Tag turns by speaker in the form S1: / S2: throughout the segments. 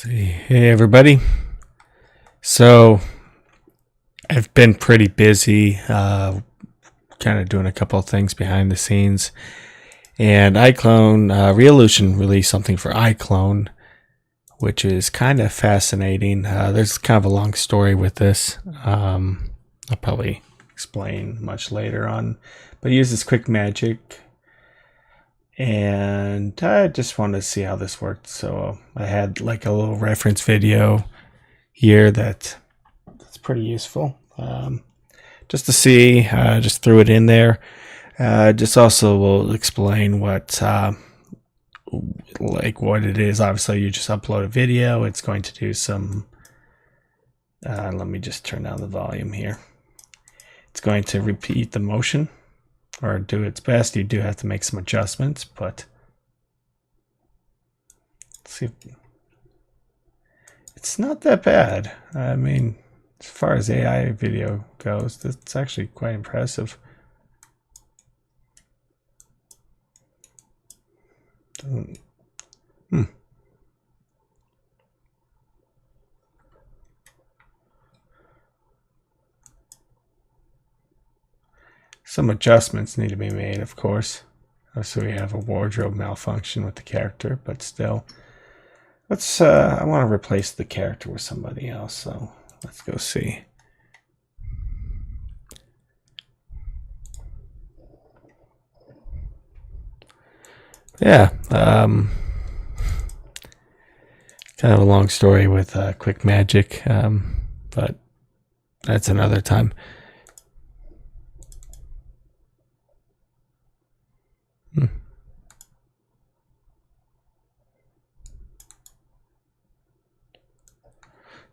S1: See, hey everybody. So I've been pretty busy, kind of doing a couple of things behind the scenes. And iClone, Reolution released something for iClone, which is kind of fascinating. There's kind of a long story with this. I'll probably explain much later on, but it uses quick magic. And I just wanted to see how this worked, so I had like a little reference video here that's pretty useful, just to see. Just threw it in there. Just also will explain what what it is. Obviously, you just upload a video. It's going to do some. Let me just turn down the volume here. It's going to repeat the motion, or do its best. You do have to make some adjustments, but let's see. It's not that bad. I mean, as far as AI video goes, that's actually quite impressive. Some adjustments need to be made, of course. So we have a wardrobe malfunction with the character, but still. Let's, I want to replace the character with somebody else, so let's go see. Yeah, kind of a long story with quick magic, but that's another time.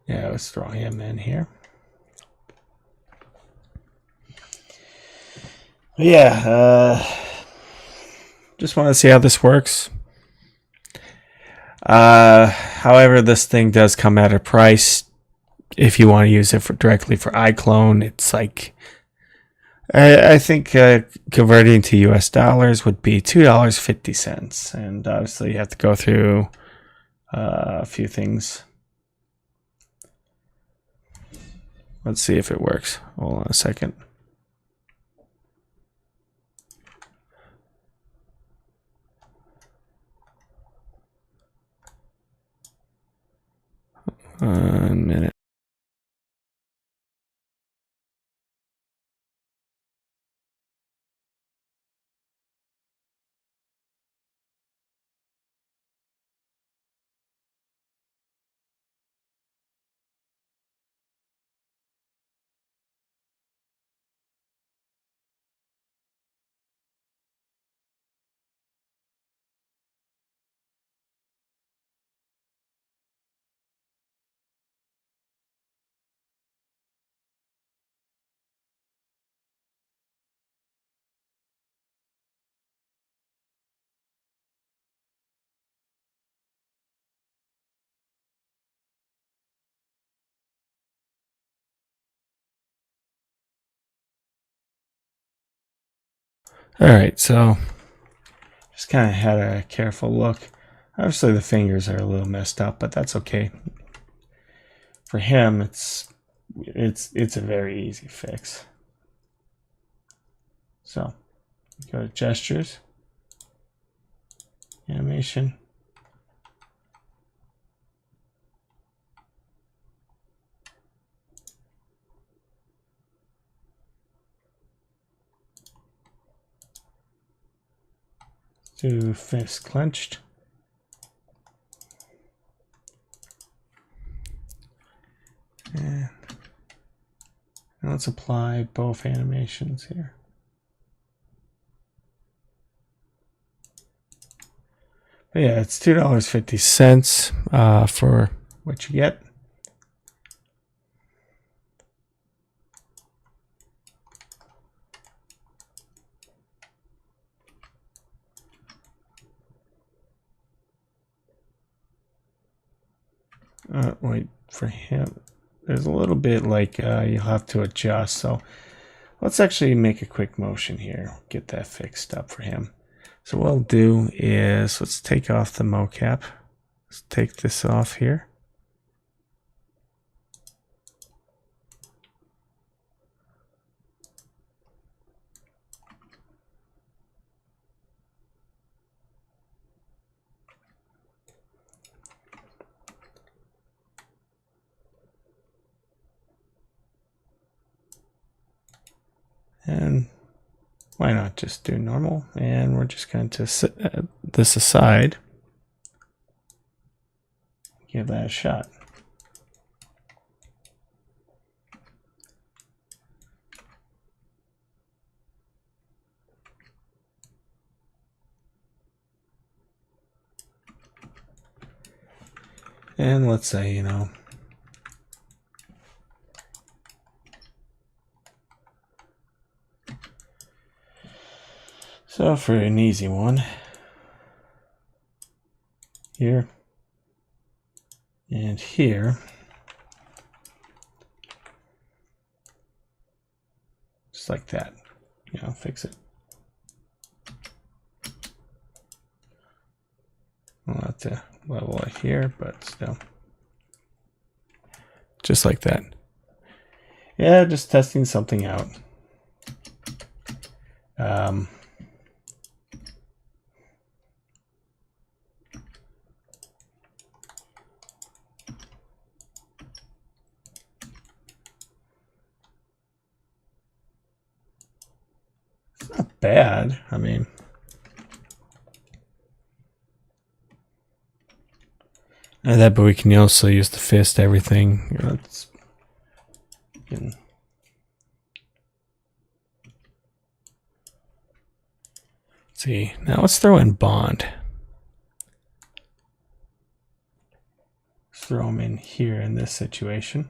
S1: Yeah, let's throw him in here. Yeah, just want to see how this works. However, this thing does come at a price. If you want to use it directly for iClone, it's like, I think converting to US dollars would be $2.50. And obviously you have to go through a few things. Let's see if it works. Hold on a second. One minute. All right, so just kind of had a careful look. Obviously the fingers are a little messed up, but that's okay. For him, it's a very easy fix. So go to gestures, animation. Do fist clenched. And let's apply both animations here. But yeah, it's $2.50 for what you get. Wait, for him, there's a little bit like you'll have to adjust. So let's actually make a quick motion here, get that fixed up for him. So what we'll do is let's take off the mocap. Let's take this off here. And why not just do normal? And we're just going to set this aside. Give that a shot. And let's say, you know, so for an easy one, here and here, just like that, you know, fix it. I'll have to level it here, but still. Just like that. Yeah, just testing something out. It's not bad. I mean, that, but we can also use the fist, everything. You know, it's, see, now let's throw in Bond. Let's throw him in here in this situation.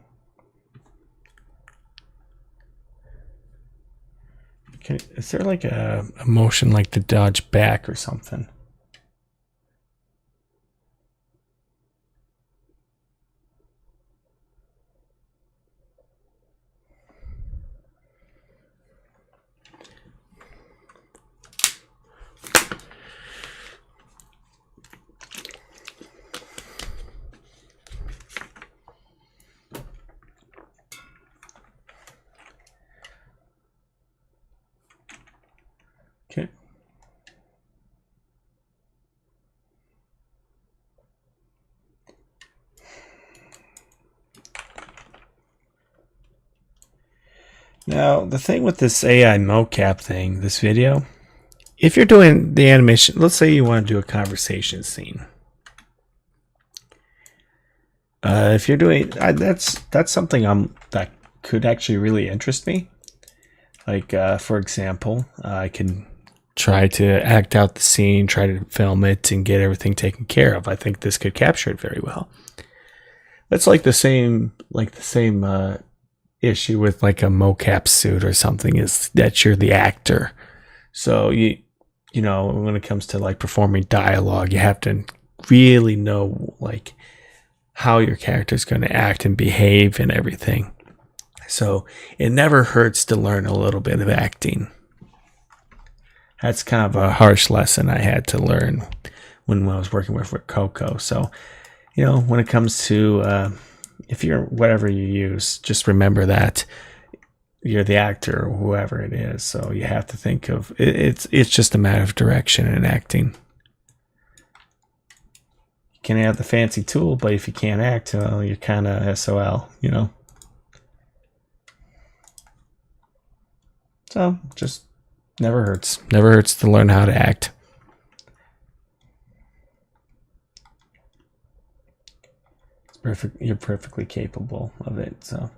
S1: Okay, is there like a motion like to dodge back or something? Okay. Now, the thing with this AI mocap thing, this video, if you're doing the animation, let's say you want to do a conversation scene. If you're doing, that's something that could actually really interest me. Like, for example, I can try to act out the scene, try to film it, and get everything taken care of. I think this could capture it very well. That's like the same issue with like a mocap suit or something, is that you're the actor. So you know, when it comes to like performing dialogue, you have to really know like how your character is going to act and behave and everything. So it never hurts to learn a little bit of acting. That's kind of a harsh lesson I had to learn when I was working with Coco. So, you know, when it comes to if you're whatever you use, just remember that you're the actor or whoever it is. So you have to think of it's just a matter of direction in acting. You can have the fancy tool, but if you can't act, well, you're kind of SOL, you know. So just never hurts. Never hurts to learn how to act. It's perfect. You're perfectly capable of it. So.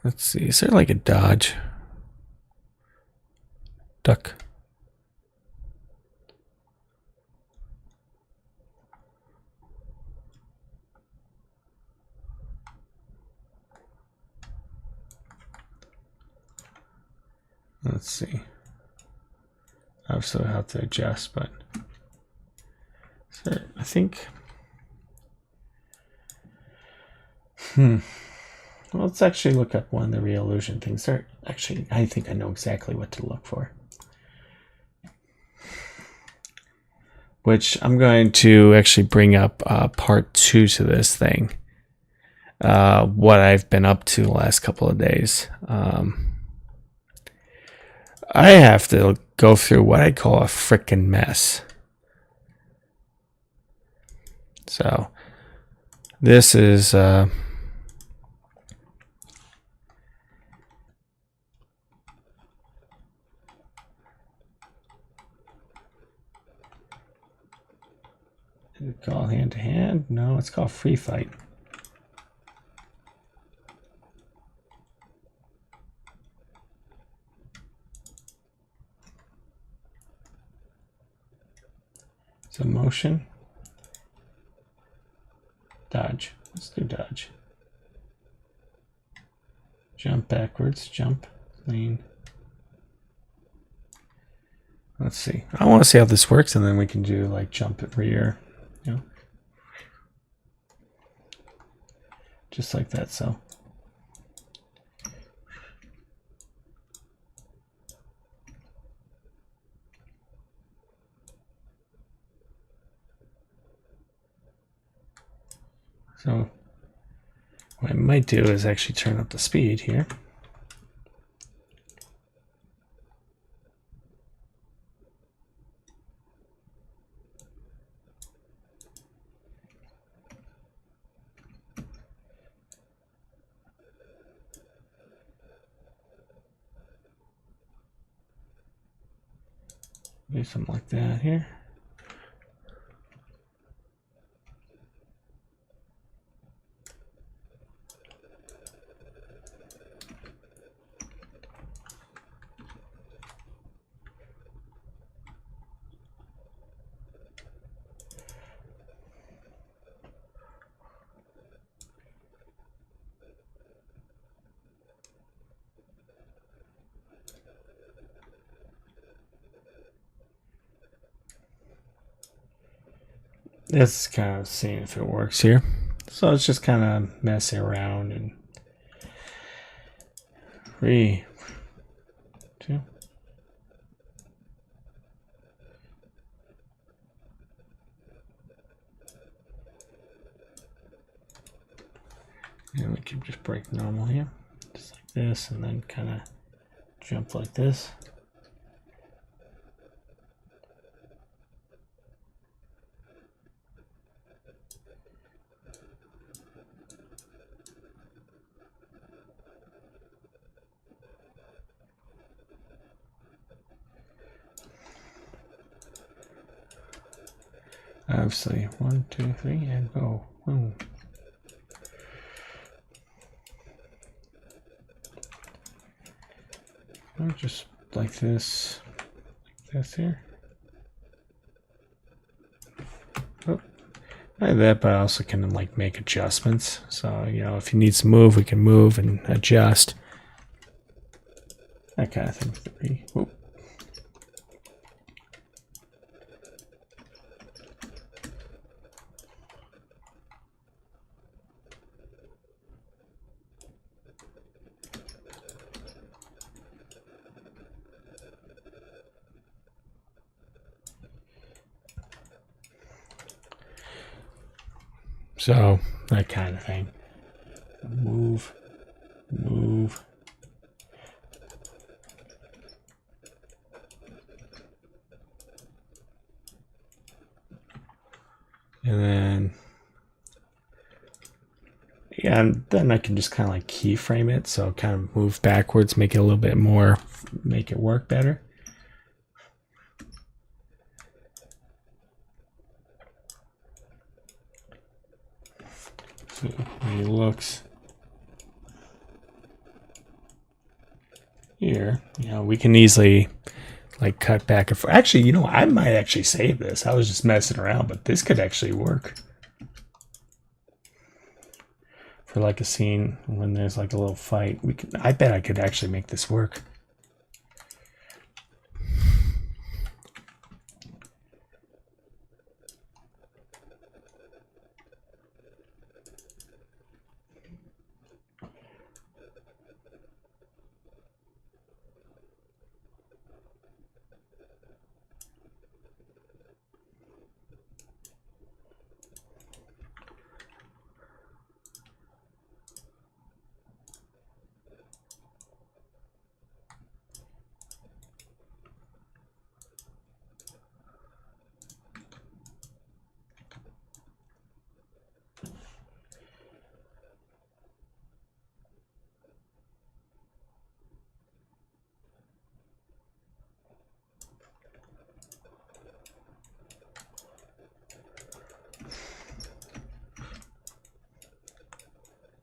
S1: Let's see. Is there like a dodge? Duck. Let's see. I also have to adjust, but I think. Well, let's actually look up one of the real illusion things. Actually, I think I know exactly what to look for. Which I'm going to actually bring up part 2 to this thing. What I've been up to the last couple of days. I have to go through what I call a frickin' mess So this is is it called hand to hand? No, it's called free fight. So motion, dodge. Let's do dodge. Jump backwards, jump, lean. Let's see. I want to see how this works, and then we can do like jump at rear, you know, just like that. So what I might do is actually turn up the speed here. Do something like that here. It's kind of seeing if it works here. So it's just kind of messing around and 3, 2. And we can just break normal here, just like this, and then kind of jump like this. Obviously, 1, 2, 3, and go. Boom. Just like this here. Oh, like that, but I also can like make adjustments. So, you know, if he needs to move, we can move and adjust. That kind of thing. 3. Whoop. So that kind of thing. Move, move. And then, yeah, and then I can just kind of like keyframe it. So kind of move backwards, make it a little bit more, make it work better. So when he looks here, you know, we can easily like cut back and forth. Actually, you know, I might actually save this. I was just messing around, but this could actually work for like a scene when there's like a little fight. I bet I could actually make this work.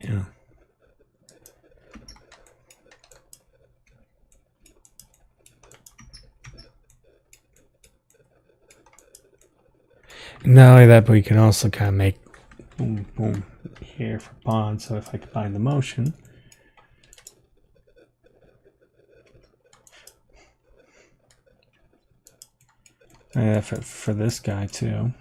S1: Yeah. Not only that, but we can also kind of make boom, boom here for Bond. So if I combine the motion, for this guy too.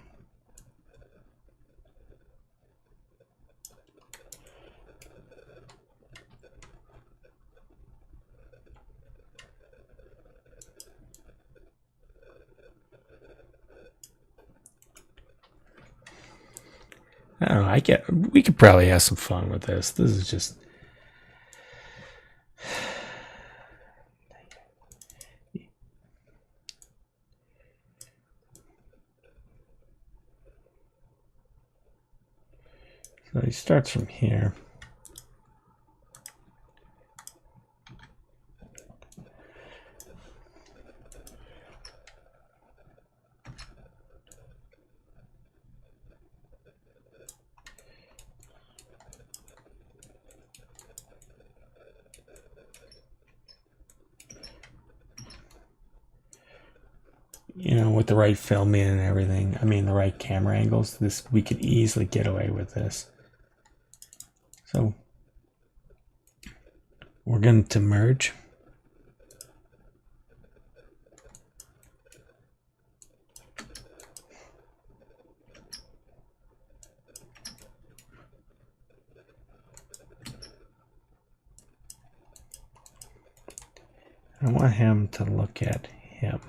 S1: I don't know. We could probably have some fun with this. This is just. So he starts from here. You know, with the right filming and everything, I mean the right camera angles, we could easily get away with this. So we're going to merge. I want him to look at him.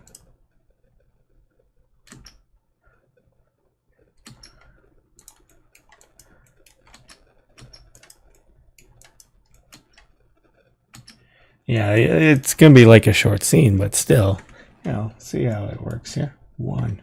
S1: Yeah, it's going to be like a short scene, but still, you know, see how it works here. One.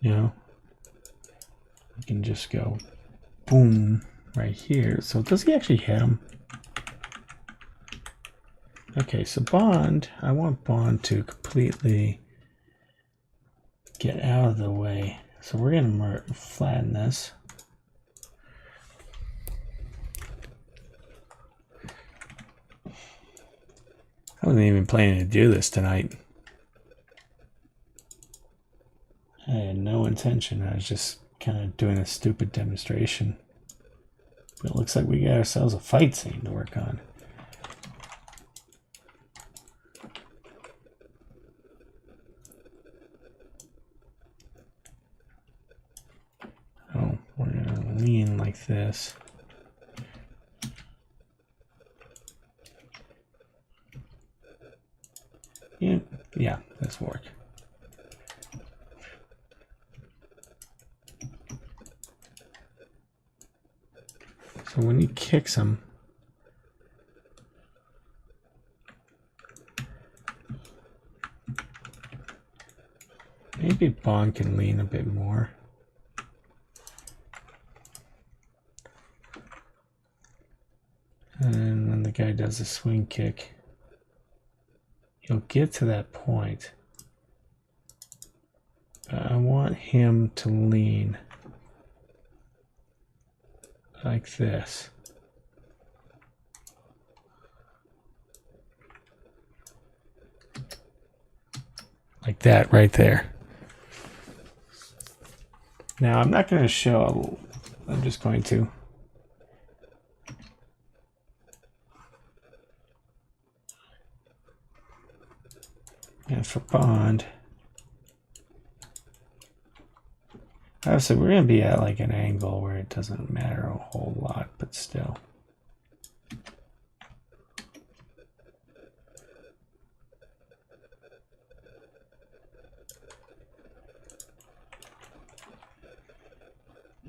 S1: You know, we can just go boom right here. So does he actually hit him? Okay, so Bond, I want Bond to completely get out of the way. So we're going to flatten this. I wasn't even planning to do this tonight. I had no intention. I was just kind of doing a stupid demonstration. But it looks like we got ourselves a fight scene to work on. Oh, we're going to lean like this. Yeah, this work. So when he kicks him, maybe Bond can lean a bit more. And when the guy does a swing kick, he'll get to that point. But I want him to lean like this. Like that right there. Now I'm not going to show, I'm just going to. And for Bond, obviously we're going to be at like an angle where it doesn't matter a whole lot, but still.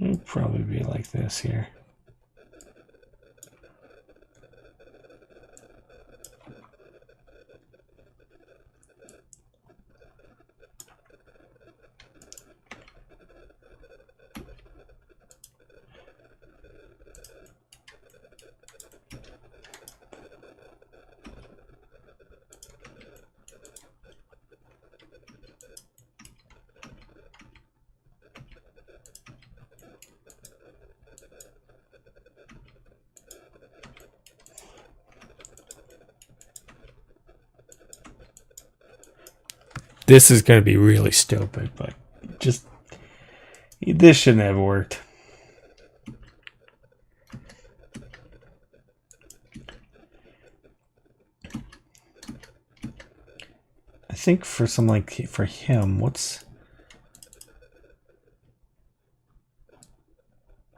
S1: It'll probably be like this here. This is going to be really stupid, but just this shouldn't have worked. I think for some like for him,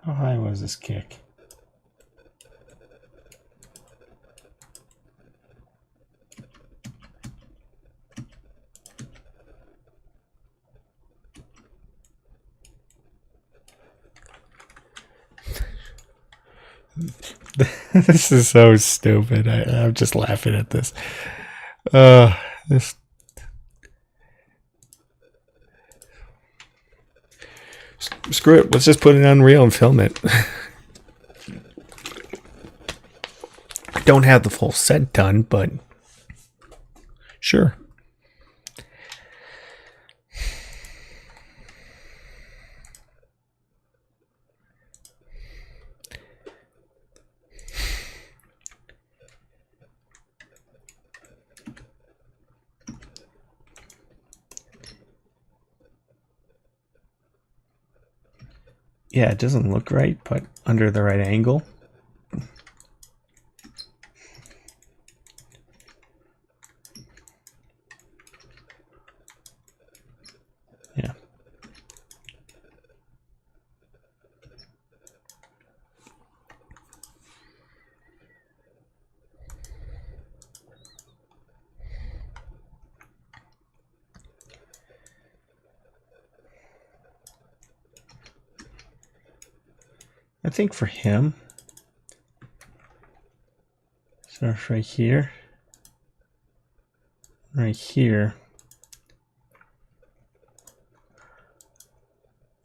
S1: how high was this kick? This is so stupid. I'm just laughing at this. This. Screw it. Let's just put it on Unreal and film it. I don't have the full set done, but sure. Yeah, it doesn't look right, but under the right angle. Yeah. I think for him, so right here, right here.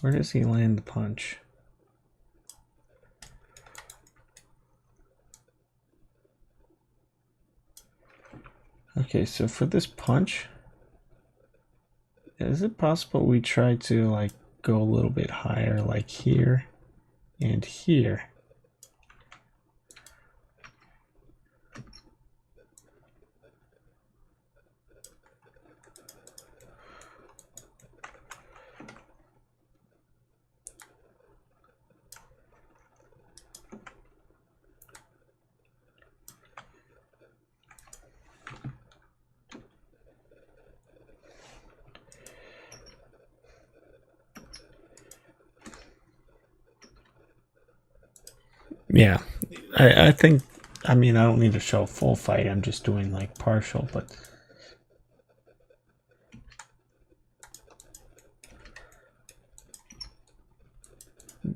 S1: Where does he land the punch? Okay, so for this punch, is it possible we try to like go a little bit higher, like here and here? Yeah, I think, I mean, I don't need to show a full fight. I'm just doing like partial, but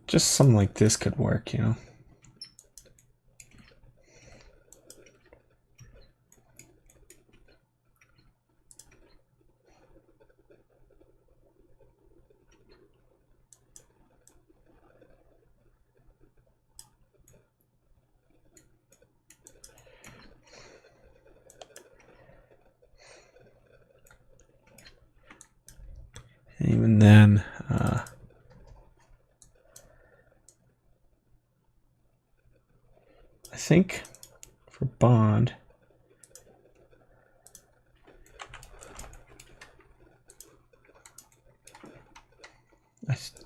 S1: just something like this could work, you know? Even then, I think for Bond,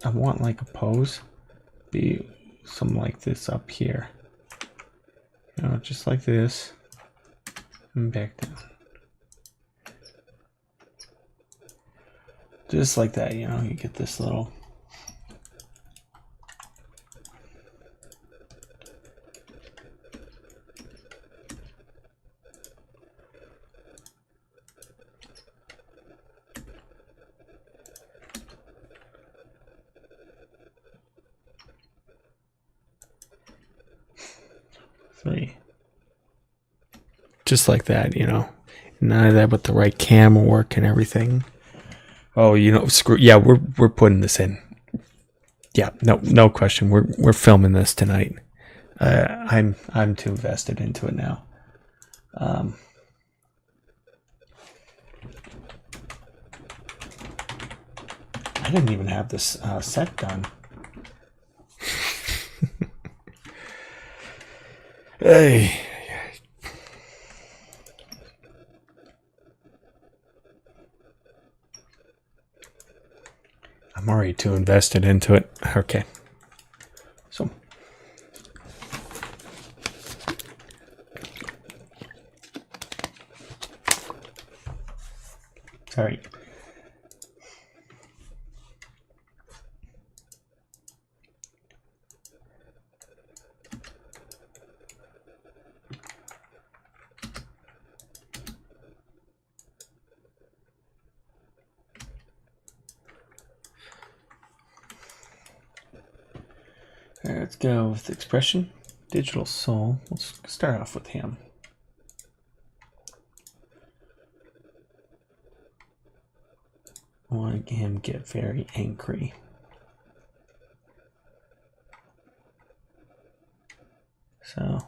S1: I want like a pose, be something like this up here, you know, just like this, and back down. Just like that, you know, you get this little. Three. Just like that, you know. None of that with the right camera work and everything. Oh, you know, screw. Yeah, we're putting this in. Yeah, no question. We're filming this tonight. I'm too vested into it now. I didn't even have this set done. Hey. way too invested into it. Okay. So. Sorry. Let's go with expression, digital soul. Let's start off with him. I want him to get very angry. So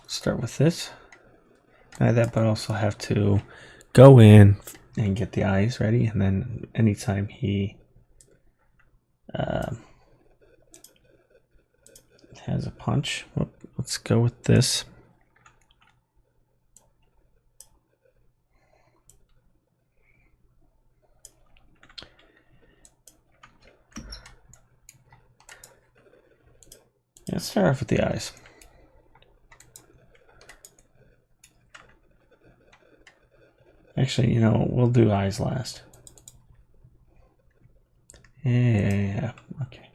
S1: start with this. That, but also have to go in and get the eyes ready, and then anytime he has a punch, let's go with this. Let's start off with the eyes. Actually, you know, we'll do eyes last. Yeah, okay.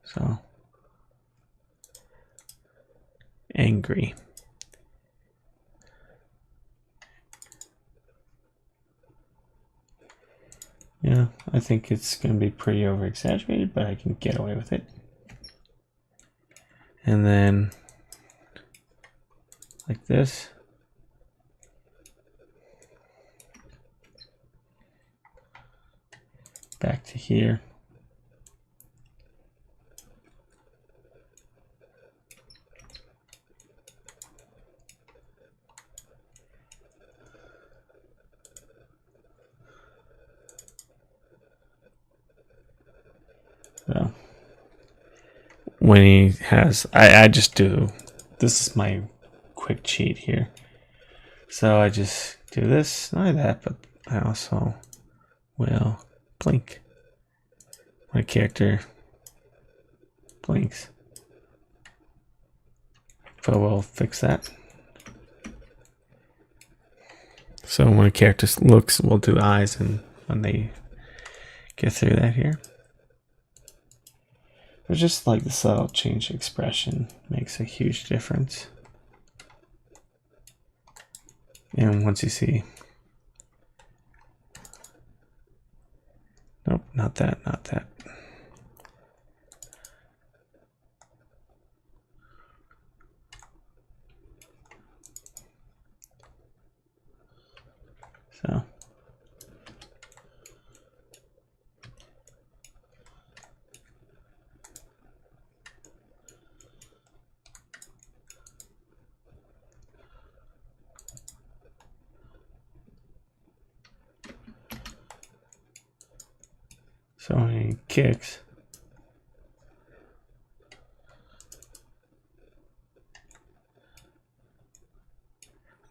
S1: So, angry. Yeah, I think it's going to be pretty over-exaggerated, but I can get away with it. And then, like this. Back to here. So when he has, I just do, this is my quick cheat here. So I just do this, not like that, but I also will blink. My character blinks. So we'll fix that. So when a character looks, we'll do eyes, and when they get through that here. But just like the subtle change of expression makes a huge difference. And once you see, nope, not that, not that. So when he kicks,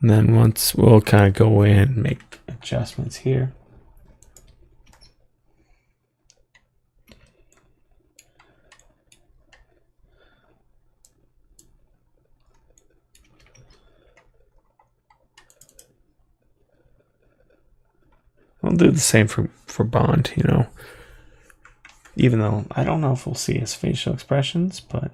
S1: and then once we'll kind of go in and make adjustments here. We'll do the same for Bond, you know. Even though I don't know if we'll see his facial expressions, but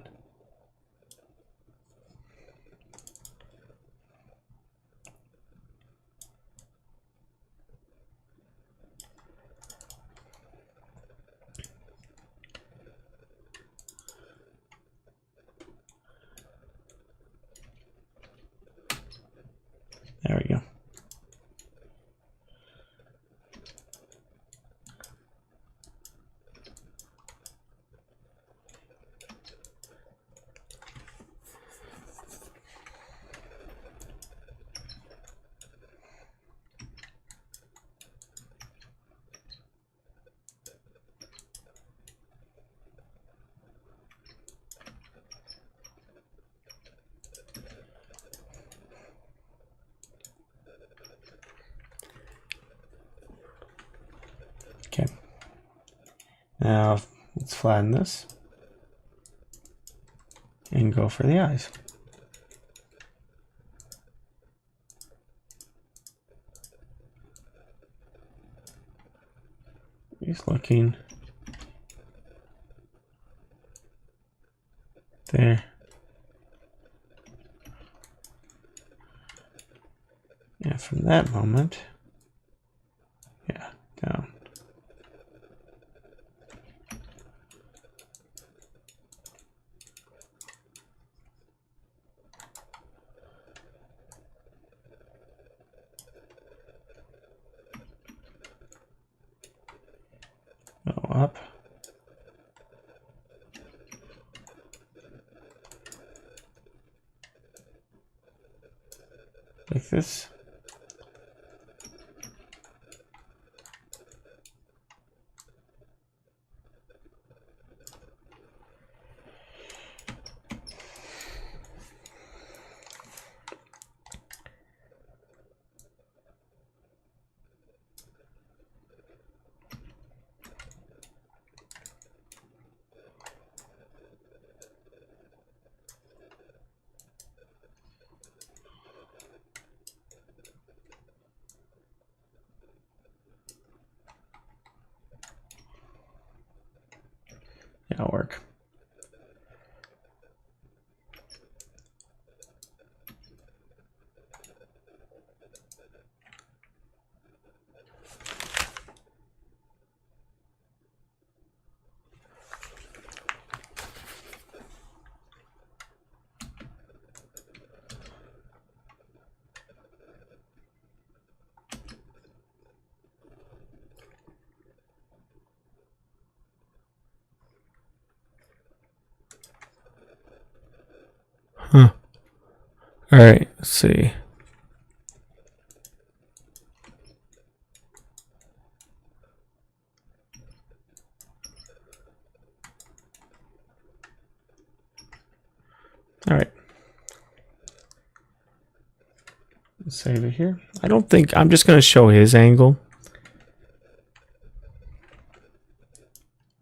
S1: there we go. Now let's flatten this and go for the eyes. He's looking there. And from that moment, yeah, down. Go up. Like this. That'll work. Huh. All right, let's see. All right. Let's save it here. I don't think I'm just going to show his angle,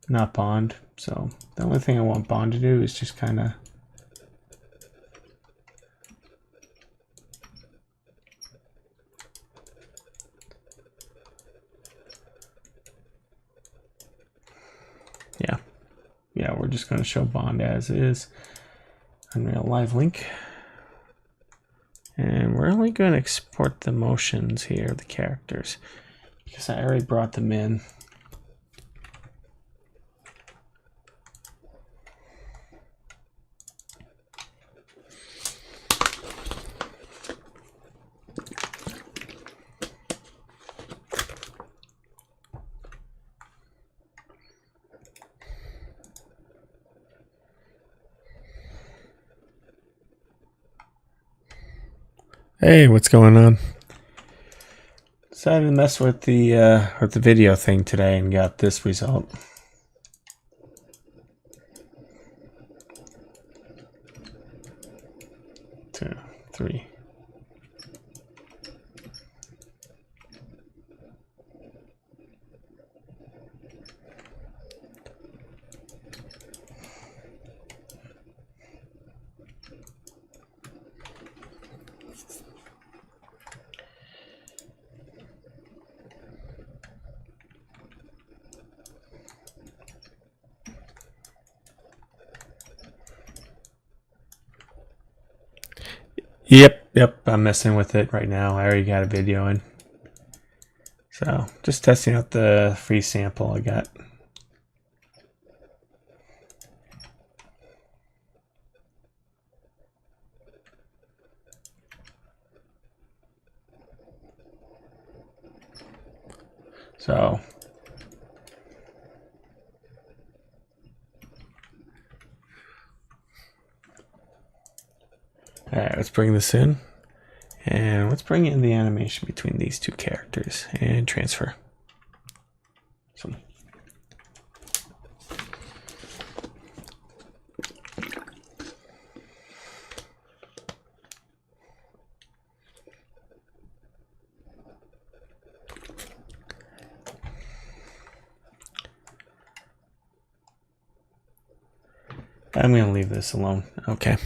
S1: not Bond. So the only thing I want Bond to do is just kind of yeah, we're just going to show Bond as is. Unreal Live Link. And we're only going to export the motions here, the characters, because I already brought them in. Hey, what's going on? Decided to mess with the video thing today and got this result. 2, 3. Yep, I'm messing with it right now. I already got a video in. So, just testing out the free sample I got. So, alright, let's bring this in. And let's bring in the animation between these two characters and transfer. So, I'm going to leave this alone. Okay.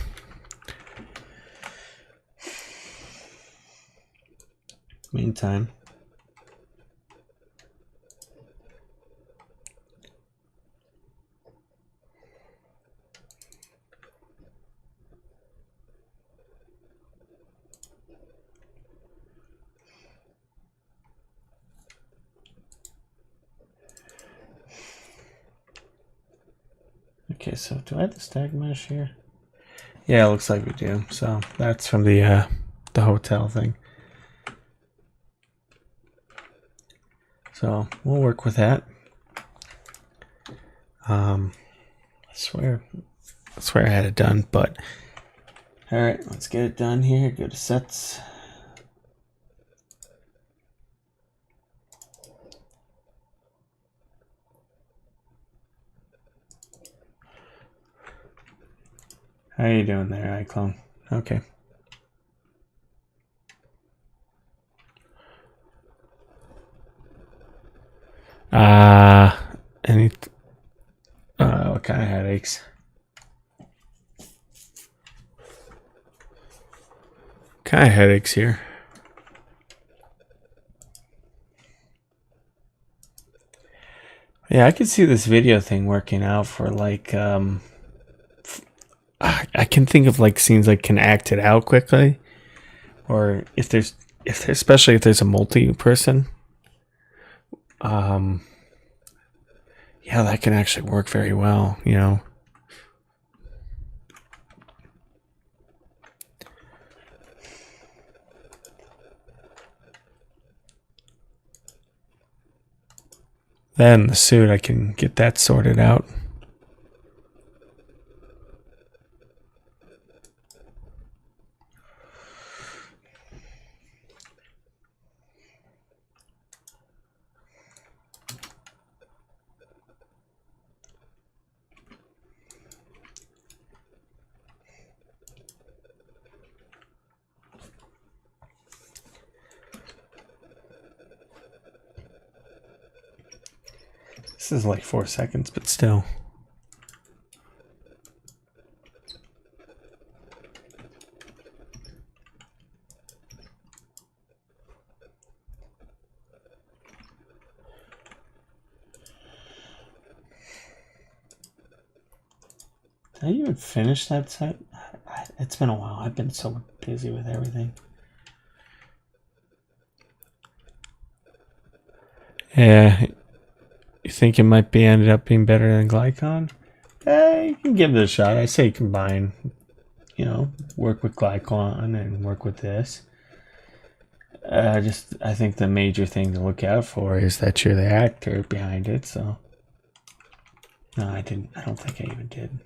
S1: Meantime. Okay, so do I have the stack mesh here? Yeah, it looks like we do. So that's from the hotel thing. So we'll work with that. I swear I had it done, but all right, let's get it done here. Go to sets. How are you doing there, iClone? Okay. Any what kind of headaches? Kind of headaches here. Yeah, I could see this video thing working out for like I can think of like scenes like can act it out quickly, or if there's especially if there's a multi person. Yeah, that can actually work very well, you know. Then the suit, I can get that sorted out. This is like 4 seconds, but still. Did I even finish that set? It's been a while. I've been so busy with everything. Yeah, you think it might be ended up being better than Glycon? You can give it a shot. I say combine. You know, work with Glycon and work with this. I think the major thing to look out for is that you're the actor behind it. So, no, I didn't. I don't think I even did.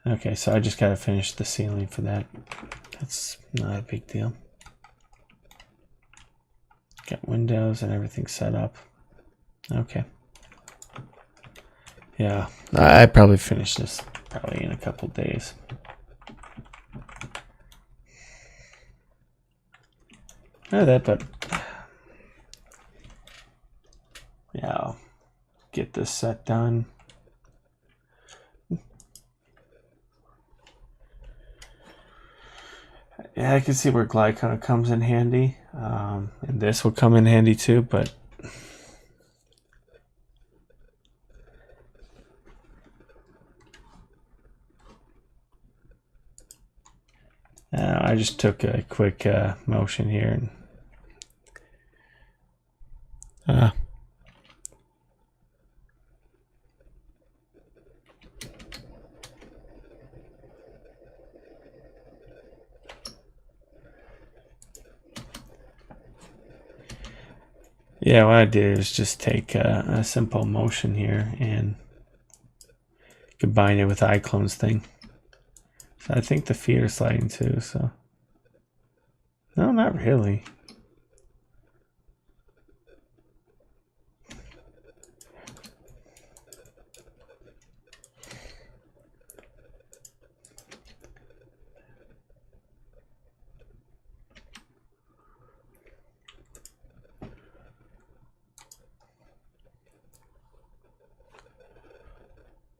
S1: Okay, so I just gotta finish the ceiling for that. That's not a big deal. Got windows and everything set up. Okay. Yeah, I probably finish this probably in a couple days. Not that, but yeah, I'll get this set done. Yeah, I can see where glide kind of comes in handy, and this will come in handy too, but I just took a quick motion here and yeah, what I did is just take a simple motion here and combine it with iClone's thing. So I think the feet are sliding too, so. No, not really.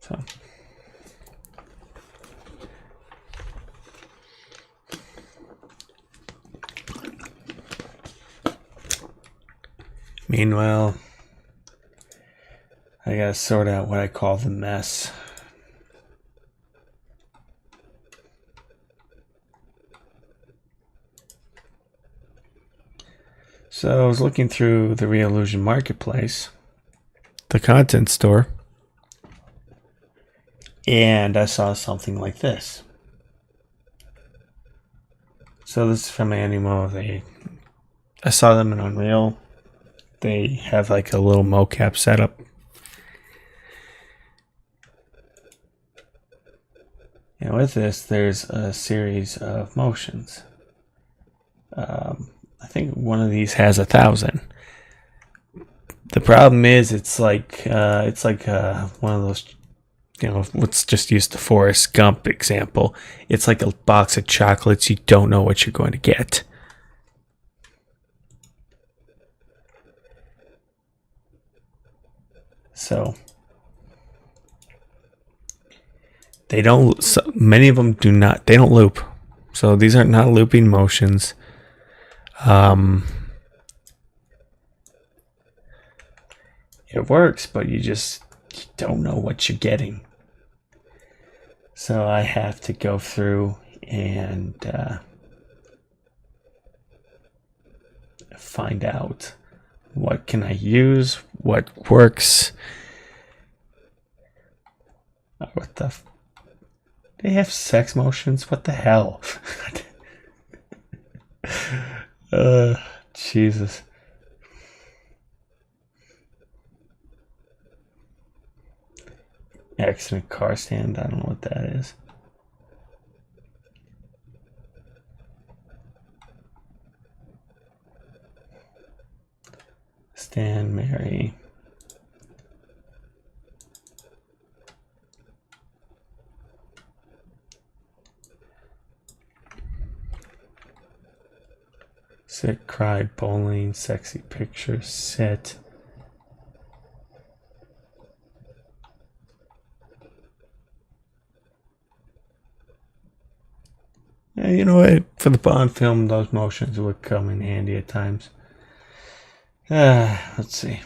S1: So. Meanwhile, I gotta sort out what I call the mess. So I was looking through the Real Illusion Marketplace, the content store, and I saw something like this. So this is from Animo. I saw them in Unreal. They have like a little mocap setup. And with this, there's a series of motions. I think one of these has 1,000. The problem is, it's like one of those, let's just use the Forrest Gump example. It's like a box of chocolates. You don't know what you're going to get. So they don't. Many of them do not. They don't loop. So these are not looping motions. It works, but you don't know what you're getting. So I have to go through and find out what can I use, what works. What the? They have sex motions? What the hell? Jesus. Accident car stand. I don't know what that is. Stan, Mary. Sit, cried, bowling, sexy picture, sit. Yeah, you know what? For the Bond film, those motions would come in handy at times. Let's see.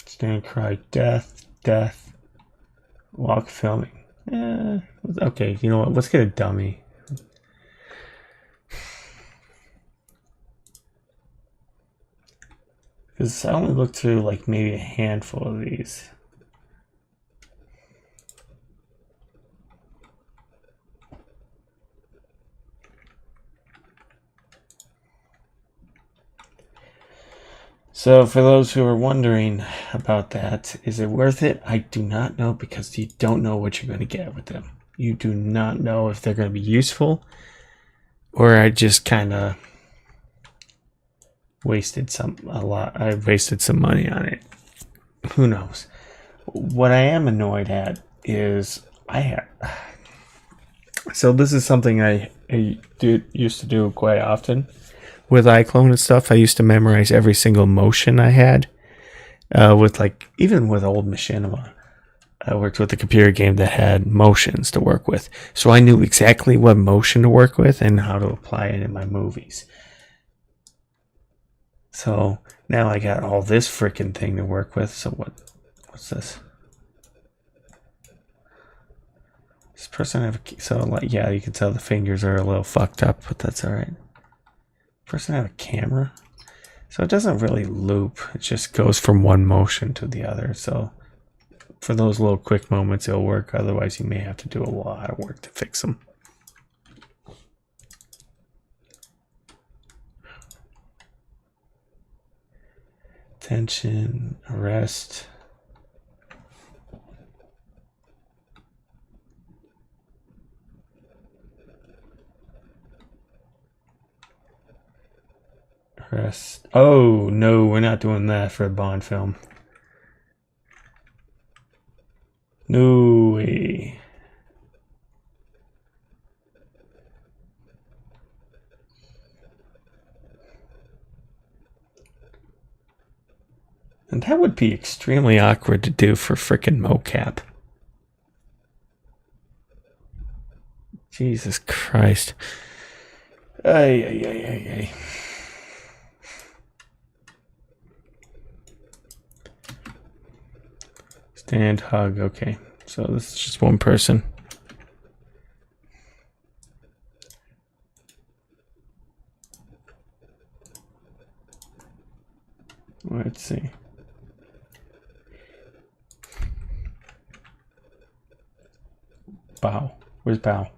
S1: Stand, cry, death, death. Walk, filming. Okay, you know what? Let's get a dummy. Because I only looked through like maybe a handful of these. So for those who are wondering about that, is it worth it? I do not know, because you don't know what you're going to get with them. You do not know if they're going to be useful, or I just kind of wasted some money on it. Who knows? What I am annoyed at is so this is something I used to do quite often with iClone and stuff. I used to memorize every single motion I had with even with old machinima. I worked with a computer game that had motions to work with, so I knew exactly what motion to work with and how to apply it in my movies. So now I got all this freaking thing to work with. So what's this? This person yeah, you can tell the fingers are a little fucked up, but that's all right. Person have a camera, so it doesn't really loop. It just goes from one motion to the other. So for those little quick moments, it'll work. Otherwise, you may have to do a lot of work to fix them. Tension, arrest. Arrest. Oh, no, we're not doing that for a Bond film. No way. That would be extremely awkward to do for frickin' mocap. Jesus Christ. Ay, ay, ay, ay, ay. Stand, hug, okay. So this is just one person. Let's see. Bow. Where's Bow?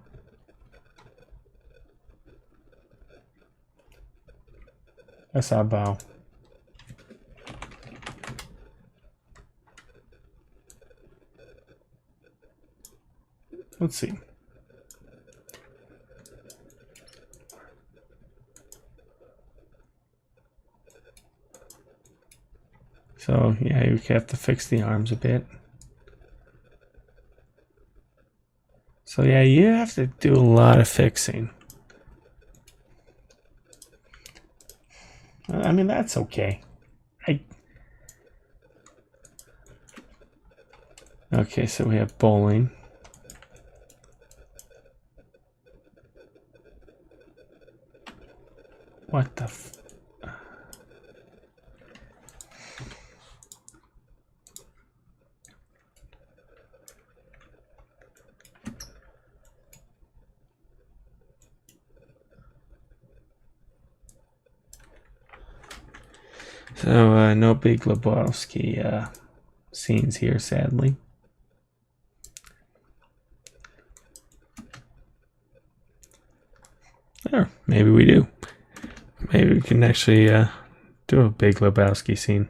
S1: I saw Bow. Let's see. So, yeah, you have to fix the arms a bit. So, yeah, you have to do a lot of fixing. I mean, that's okay. Okay, so we have bowling. What the So, no Big Lebowski scenes here, sadly. Or maybe we do. Maybe we can actually do a Big Lebowski scene.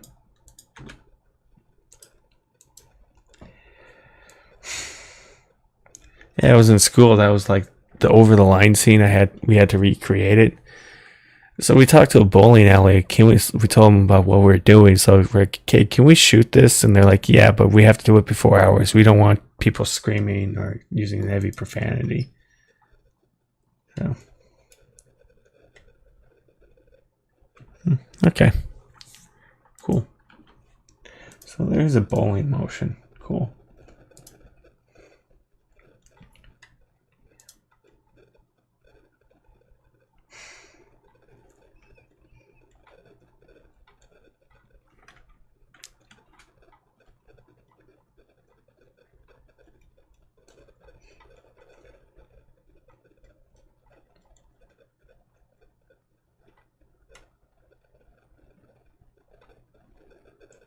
S1: Yeah, I was in school. That was like the over the line scene. We had to recreate it. So we talked to a bowling alley. We told them about what we're doing. So we're like, okay, can we shoot this? And they're like, yeah, but we have to do it before hours. We don't want people screaming or using heavy profanity. So, okay, cool. So there's a bowling motion. Cool.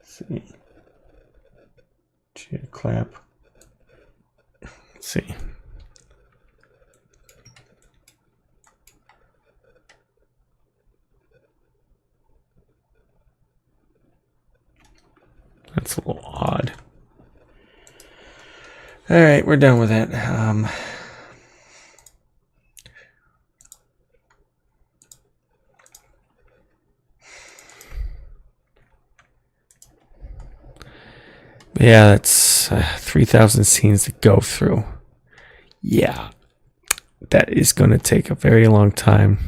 S1: See. Cheer clap. Let's see. That's a little odd. All right, we're done with that. Yeah, that's 3,000 scenes to go through. Yeah, that is going to take a very long time.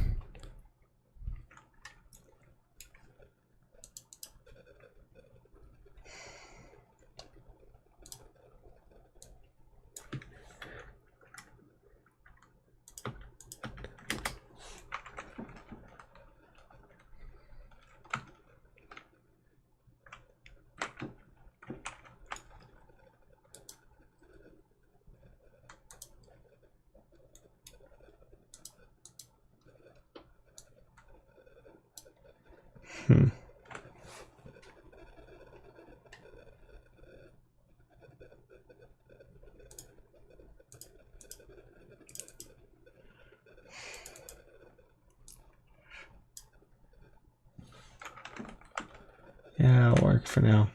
S1: Yeah, it'll work for now.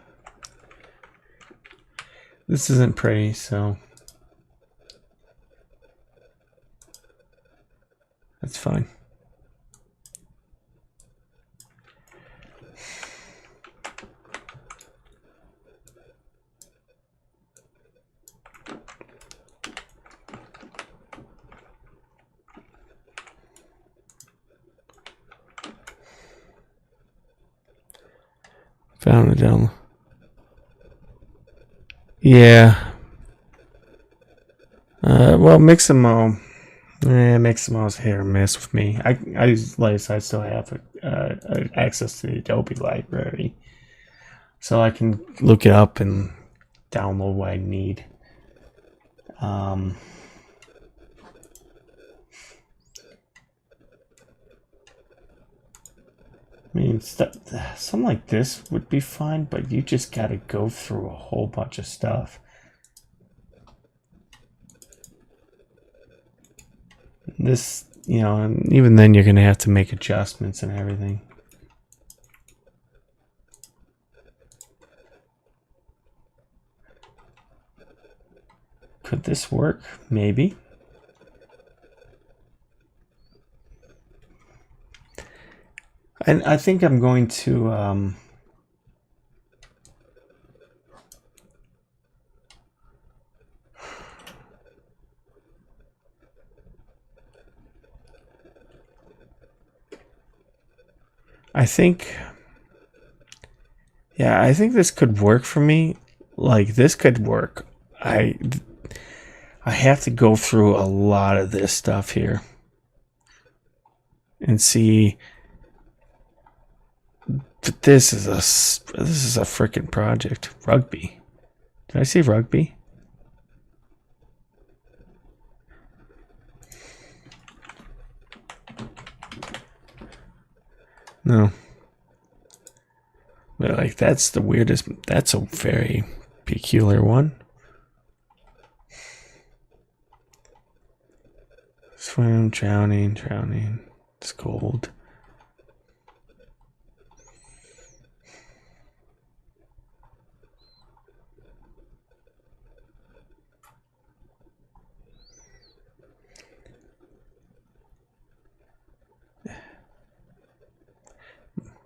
S1: This isn't pretty, so that's fine. Found it down. Yeah. Well, Mixamo. Mixamo's hit or miss with me. I still have access to the Adobe library, so I can look it up and download what I need. I mean, something like this would be fine, but you just got to go through a whole bunch of stuff. This, you know, and even then you're going to have to make adjustments and everything. Could this work? Maybe. And I think I'm going to I think this could work for me. Like, this could work. I have to go through a lot of this stuff here and see. But this is a freaking project. Rugby. Did I say rugby? No. But like, that's the weirdest. That's a very peculiar one. Swim, drowning. It's cold.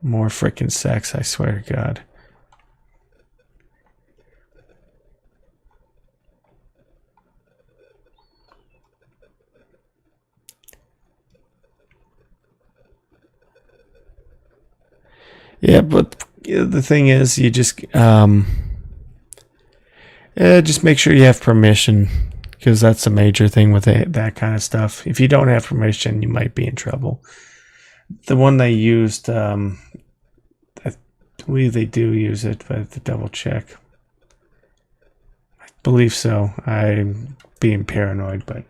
S1: More freaking sex, I swear to God. Yeah, but the thing is, you just make sure you have permission, because that's a major thing with that kind of stuff. If you don't have permission, you might be in trouble. The one they used, I believe they do use it, but I have to double check. I believe so. I'm being paranoid, but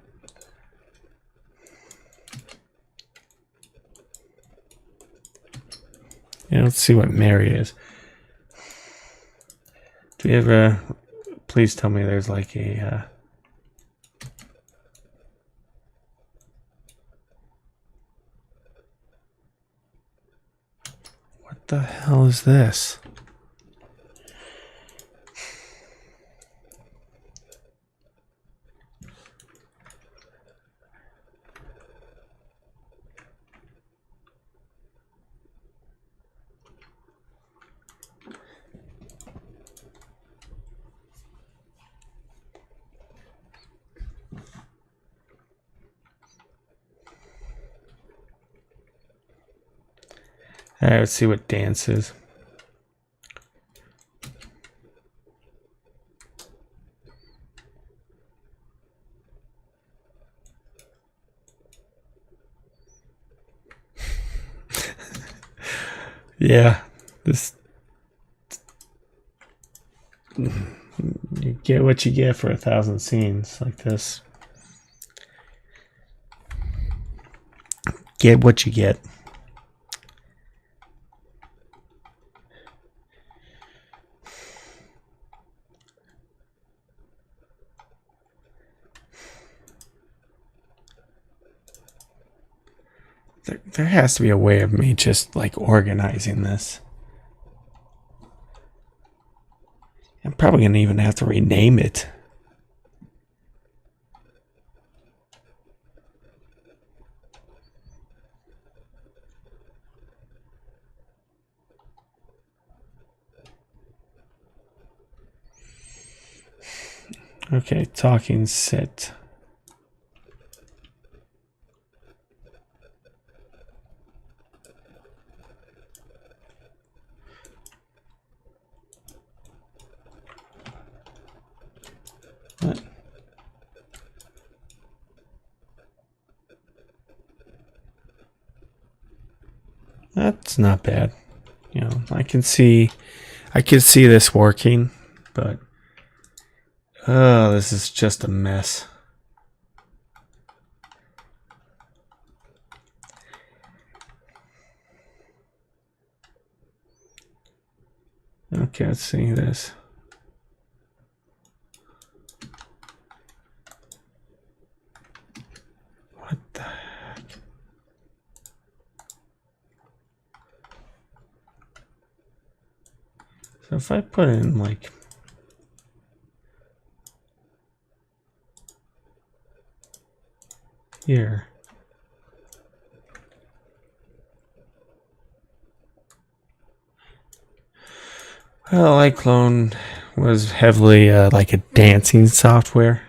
S1: yeah, let's see what Mary is. Do you ever? Please tell me there's like a. What the hell is this? All right, let's see what dance is. Yeah, this. You get what you get for 1,000 scenes like this. Get what you get. There has to be a way of me just like organizing this. I'm probably gonna even have to rename it. Okay, talking set. What? That's not bad. You know, I can see this working, but oh, this is just a mess. Okay, let's see this. What the heck? So if I put in like here. Well, iClone was heavily like a dancing software.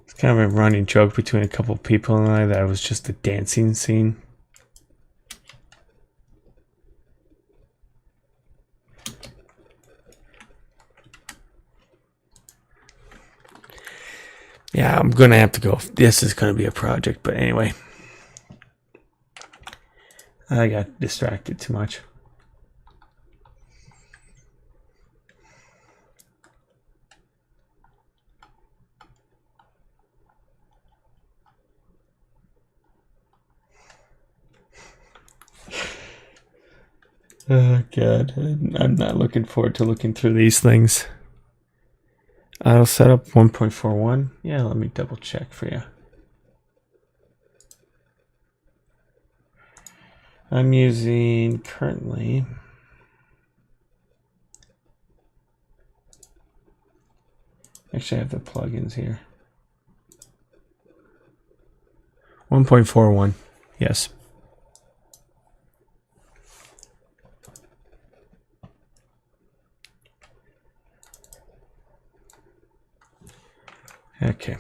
S1: It's kind of a running joke between a couple of people and I that it was just a dancing scene. Yeah, I'm gonna have to go. This is gonna be a project, but anyway, I got distracted too much. Oh God, I'm not looking forward to looking through these things. I'll set up 1.41. Yeah, let me double check for you. I'm using currently actually I have the plugins here. 1.41. Yes. Okay.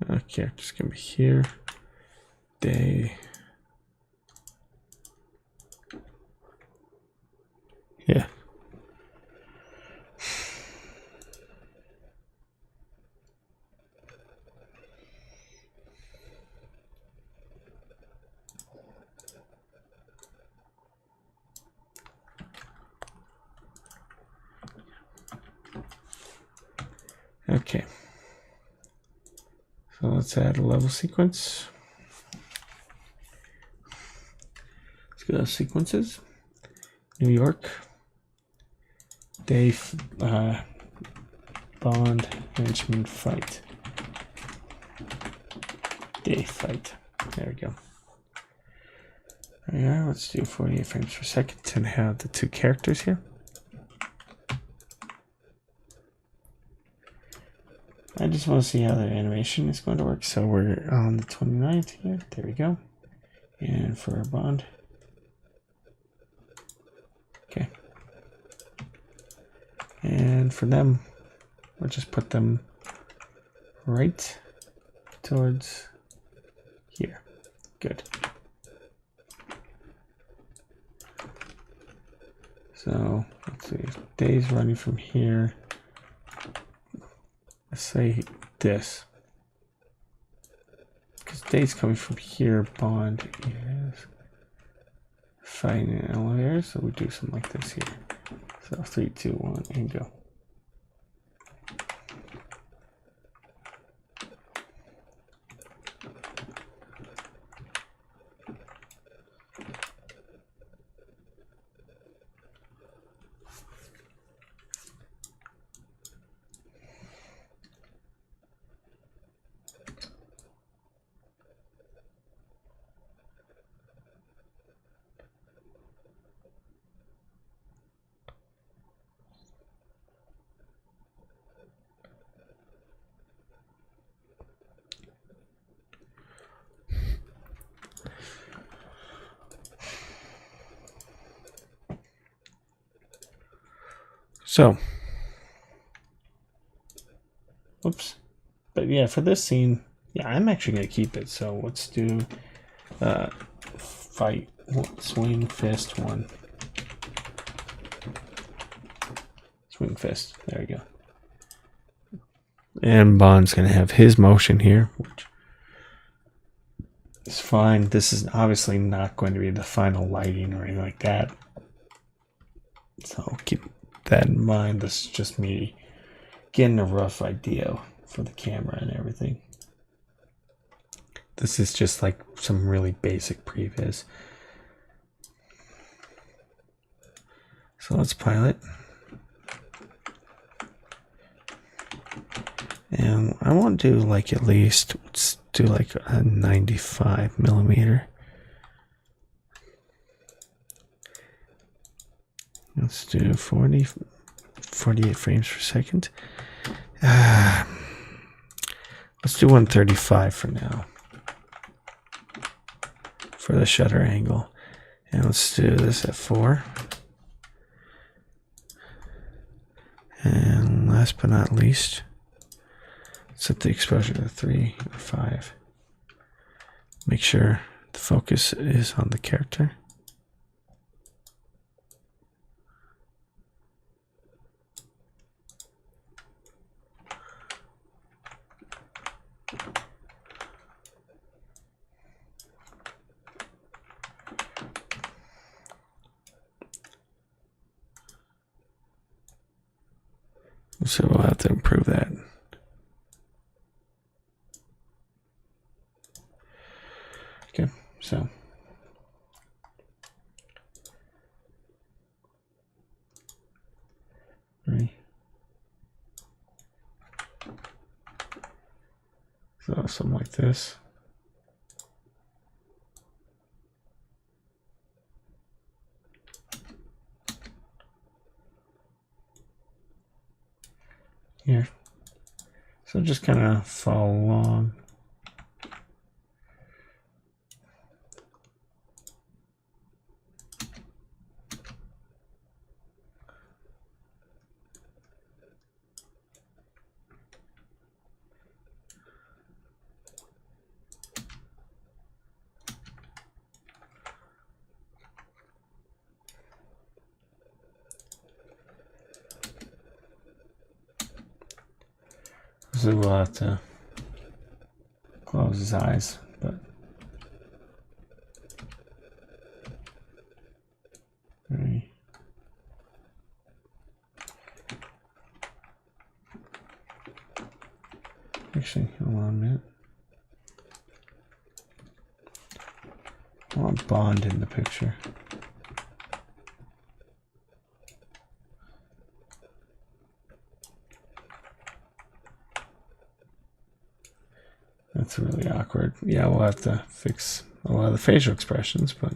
S1: Okay, just gonna be here. Day. Yeah. Okay. So let's add a level sequence. Let's go to sequences. New York. Day Bond henchman fight. Day fight. There we go. Yeah, let's do 48 frames per second and have the two characters here. I just want to see how the animation is going to work. So we're on the 29th here. There we go. And for our Bond. Okay. And for them, we'll just put them right towards here. Good. So let's see, Day's running from here. Let's say this. Because Day's coming from here, Bond is fighting an elevator, so we do something like this here. So 3, 2, 1, and go. So, oops. But yeah, for this scene, Yeah, I'm actually going to keep it. So let's do fight, swing, fist, one. Swing, fist. There we go. And Bond's going to have his motion here, which is fine. This is obviously not going to be the final lighting or anything like that. So keep that in mind. This is just me getting a rough idea for the camera and everything. This is just like some really basic previs. So let's pilot. And I want to do like at least, let's do like a 95 millimeter. Let's do 48 frames per second. Let's do 135 for now. For the shutter angle. And let's do this at 4. And last but not least, set the exposure to 3 or 5. Make sure the focus is on the character. So we'll have to improve that. Okay, so right. So something like this. Here. So just kind of follow along. So we'll have to close his eyes, but right. Actually, hold on a minute. I want Bond in the picture. That's really awkward. Yeah, we'll have to fix a lot of the facial expressions, but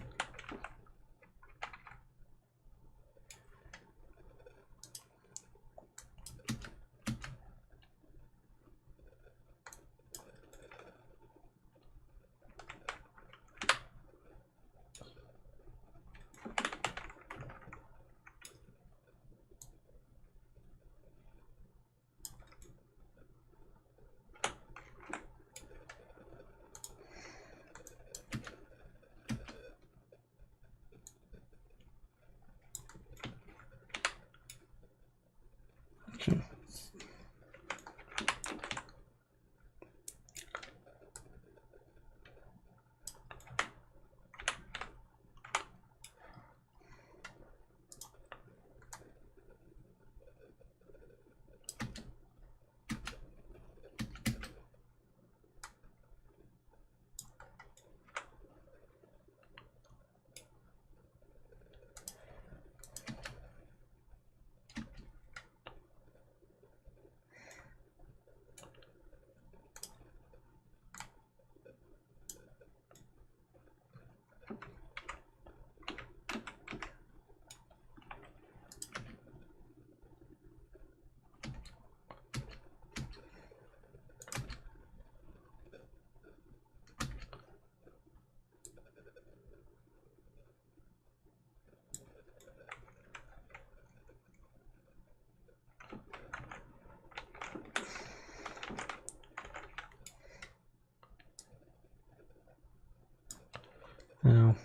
S1: Now,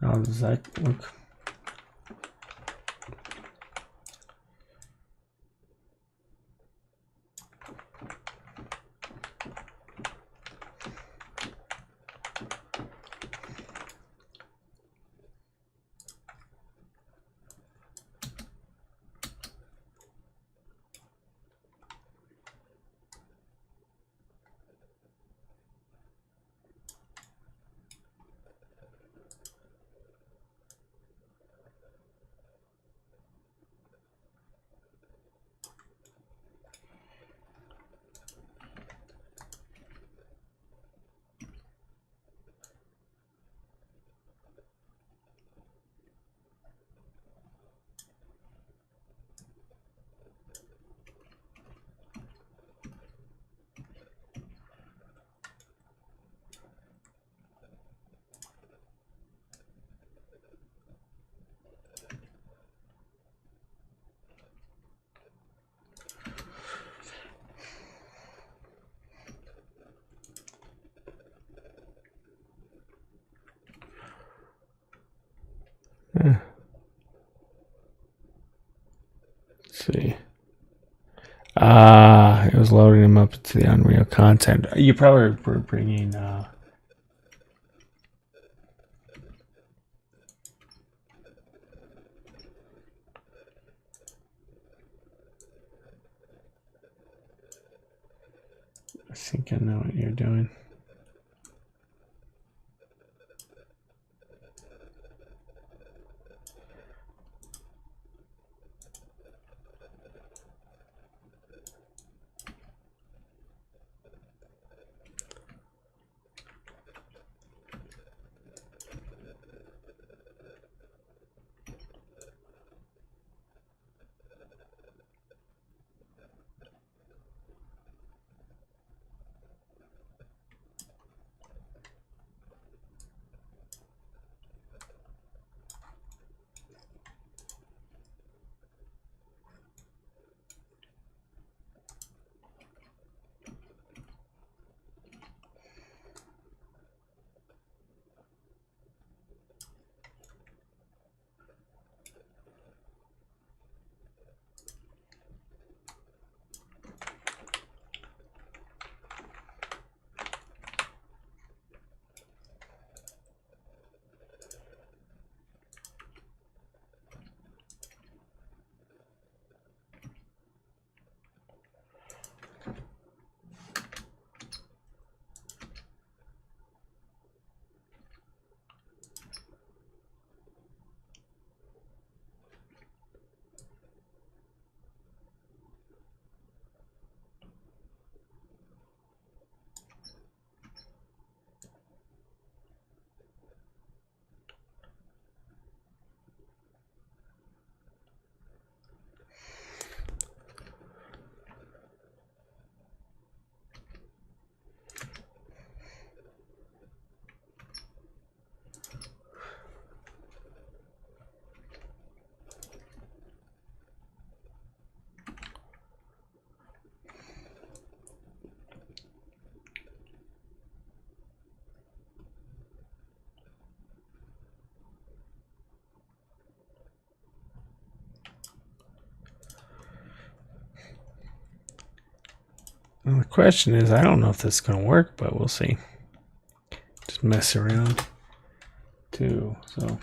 S1: how does that look? Let's see. It was loading them up to the Unreal content. You probably were bringing. I think I know what you're doing. Well, the question is, I don't know if this is going to work, but we'll see. Just mess around too. So.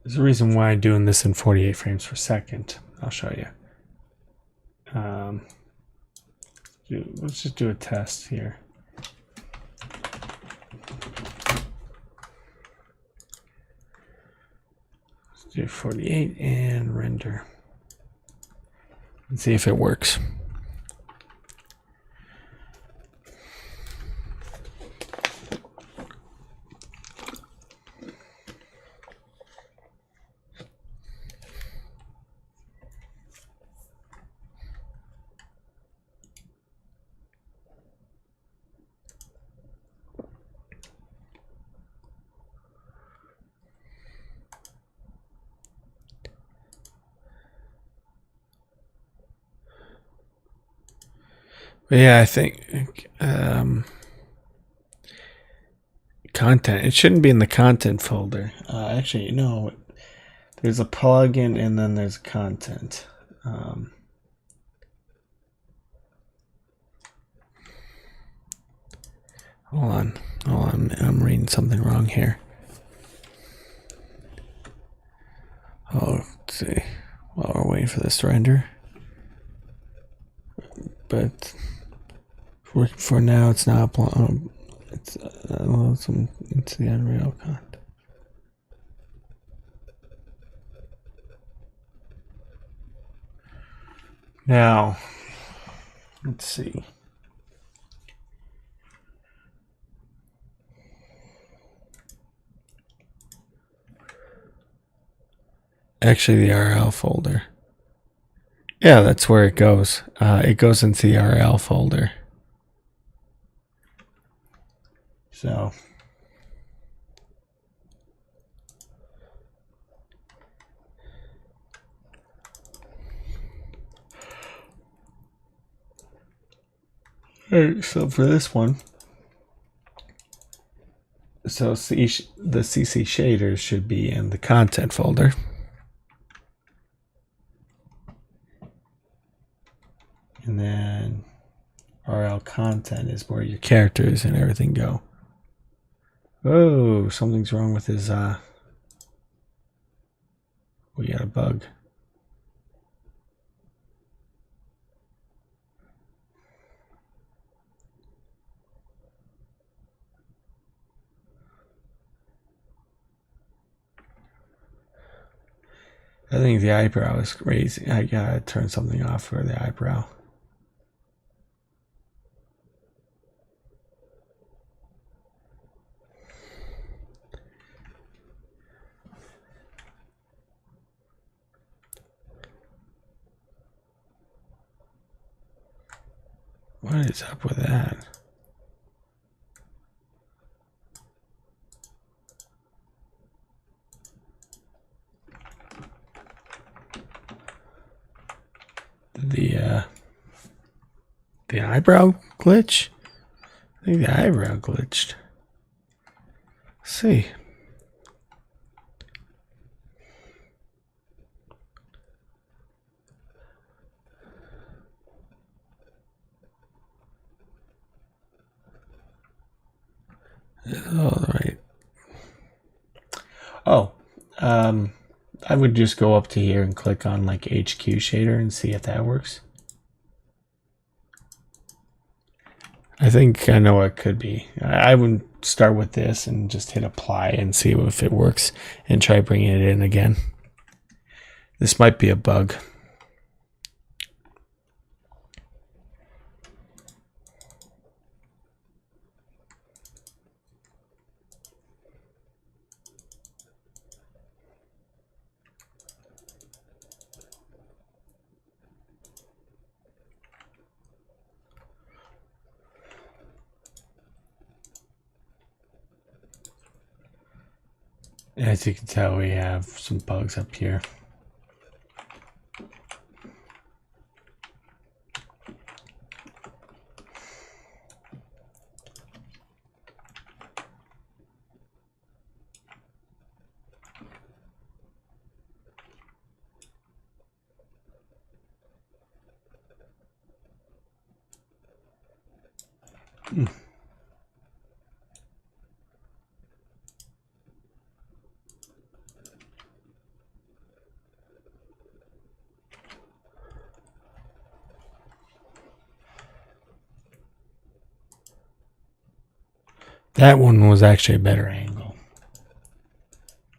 S1: There's a reason why I'm doing this in 48 frames per second. I'll show you. Let's just do a test here. Let's do 48 and render. And see if it works. But yeah, I think content. It shouldn't be in the content folder. Actually, no. There's a plugin and then there's content. Hold on. I'm reading something wrong here. Oh, let's see. While we're waiting for this to render. But for now, it's not. It's it's the Unreal content. Now, let's see. Actually, the RL folder. Yeah, that's where it goes. It goes into the RL folder. So. Alright, so for this one, the CC shaders should be in the content folder. And then RL content is where your characters and everything go. Oh, something's wrong with his, we got a bug. I think the eyebrow is crazy. I gotta turn something off for the eyebrow. What is up with that? The eyebrow glitch? I think the eyebrow glitched. Let's see. All right. Oh, I would just go up to here and click on like HQ shader and see if that works. I think I know what it could be. I would start with this and just hit apply and see if it works and try bringing it in again. This might be a bug. As you can tell, we have some bugs up here. That one was actually a better angle.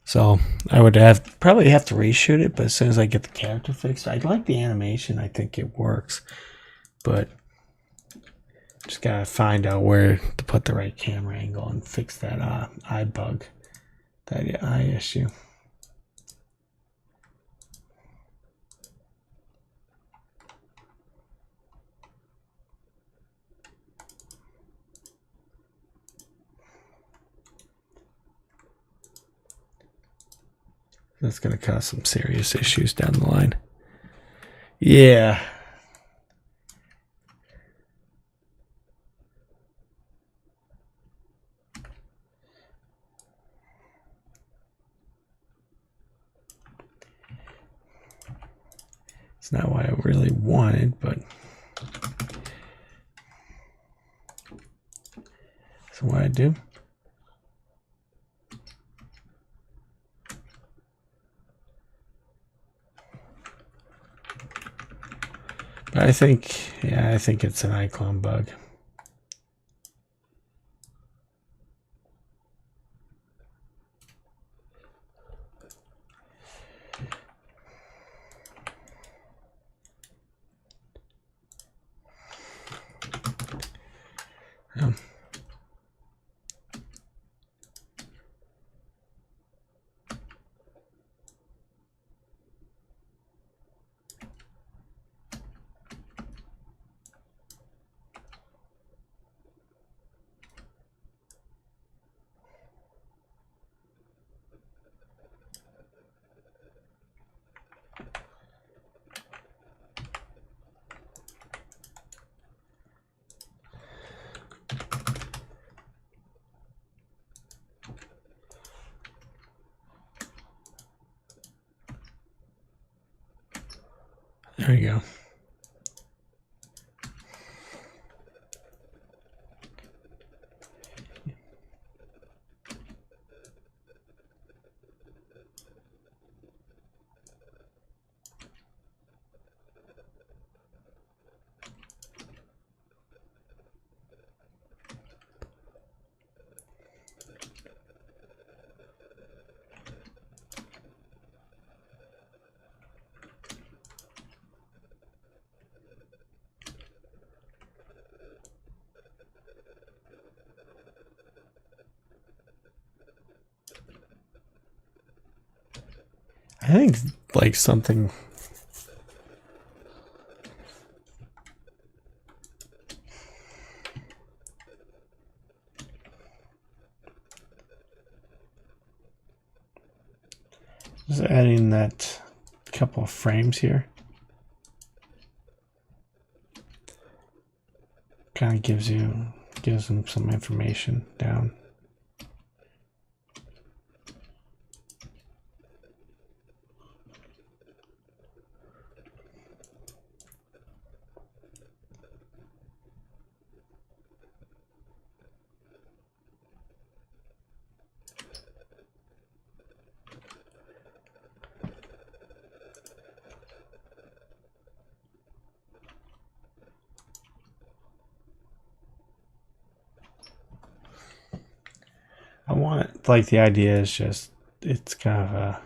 S1: So I would probably have to reshoot it, but as soon as I get the character fixed, I like the animation. I think it works, but just gotta find out where to put the right camera angle and fix that eye bug, that eye issue. That's going to cause some serious issues down the line. Yeah. It's not what I really wanted, but that's what I do. But I think it's an iClone bug. Yeah. There you go. I think like something. Just adding that couple of frames here. Kind of gives them some information down. I want it, like, the idea is just, it's kind of a,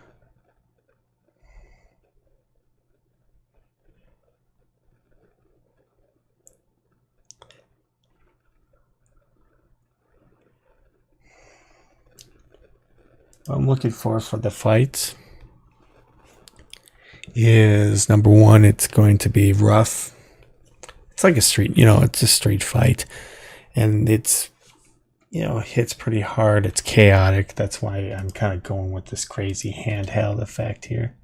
S1: what I'm looking for the fights is, number one, it's going to be rough. It's like a street, it's a street fight, and it's, hits pretty hard. It's chaotic. That's why I'm kind of going with this crazy handheld effect here.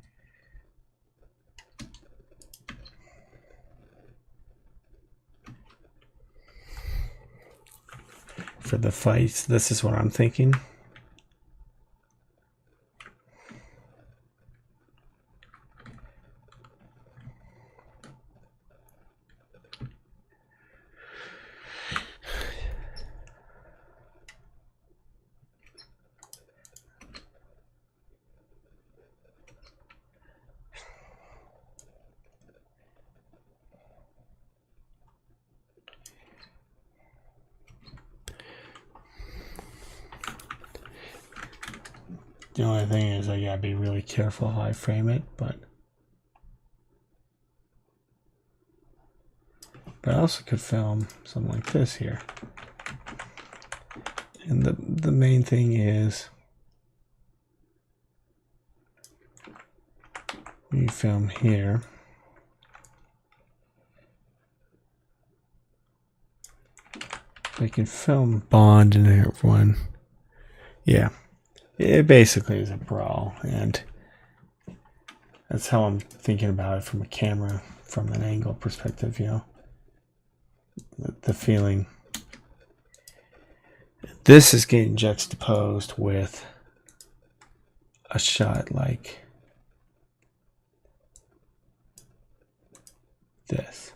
S1: For the fights, this is what I'm thinking. The only thing is I gotta be really careful how I frame it, but I also could film something like this here. And the main thing is when you film here, I can film Bond and everyone. Yeah, it basically is a brawl, and that's how I'm thinking about it from a camera, from an angle perspective, you know. The feeling. This is getting juxtaposed with a shot like this.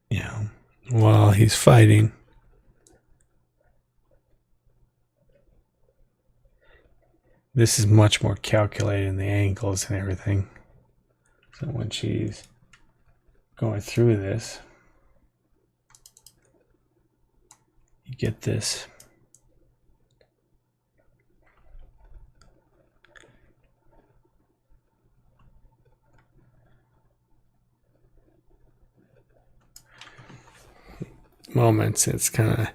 S1: Yeah, while he's fighting. This is much more calculated in the angles and everything. So when she's going through this, you get this. Moments. It's kind of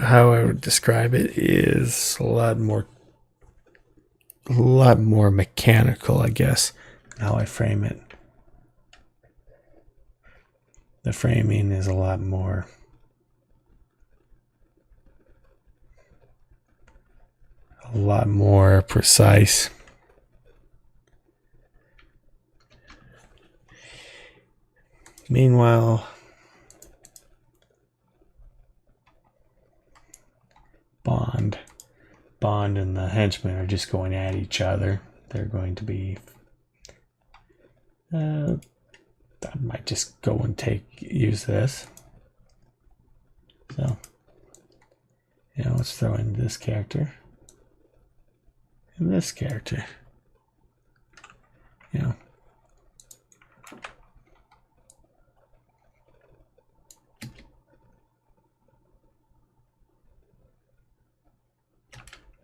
S1: how I would describe it is a lot more mechanical, I guess, how I frame it. The framing is a lot more precise. Meanwhile, Bond and the henchmen are just going at each other. They're going to be I might just go and use this. So, yeah, let's throw in this character and this character. You know.